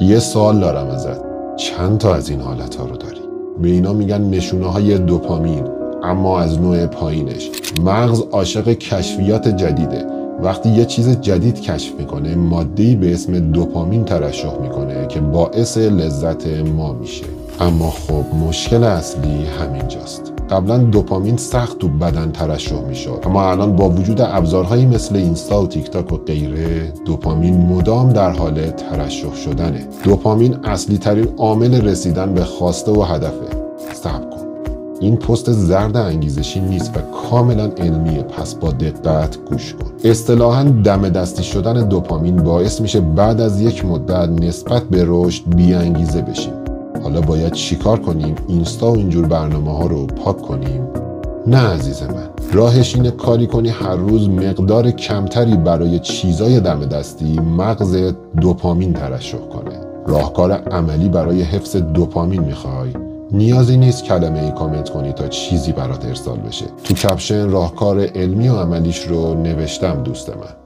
یه سوال دارم ازت، چند تا از این حالتها رو داری؟ به اینا میگن نشونه های دوپامین، اما از نوع پایینش. مغز عاشق کشفیات جدیده. وقتی یه چیز جدید کشف میکنه، ماده‌ای به اسم دوپامین ترشح میکنه که باعث لذت ما میشه. اما خب مشکل اصلی همینجاست. قبلا دوپامین سخت تو بدن ترشح میشد، اما الان با وجود ابزارهایی مثل اینستا و تیک تاک و غیره، دوپامین مدام در حال ترشح شدنه. دوپامین اصلی ترین عامل رسیدن به خواسته و هدفه. صبر کن، این پست زرد انگیزشی نیست و کاملا علمیه، پس با دقت گوش کن. اصطلاحاً دم دستی شدن دوپامین باعث میشه بعد از یک مدت نسبت به رشد بی انگیزه بشیم. حالا باید چیکار کنیم؟ اینستا و اینجور برنامه ها رو پاک کنیم؟ نه عزیز من، راهش اینه کاری کنی هر روز مقدار کمتری برای چیزای دم دستی مغز دوپامین ترشح کنه. راهکار عملی برای حفظ دوپامین میخوای؟ نیازی نیست کلمه ای کامنت کنی تا چیزی برات ارسال بشه. تو کپشن راهکار علمی و عملیش رو نوشتم دوست من.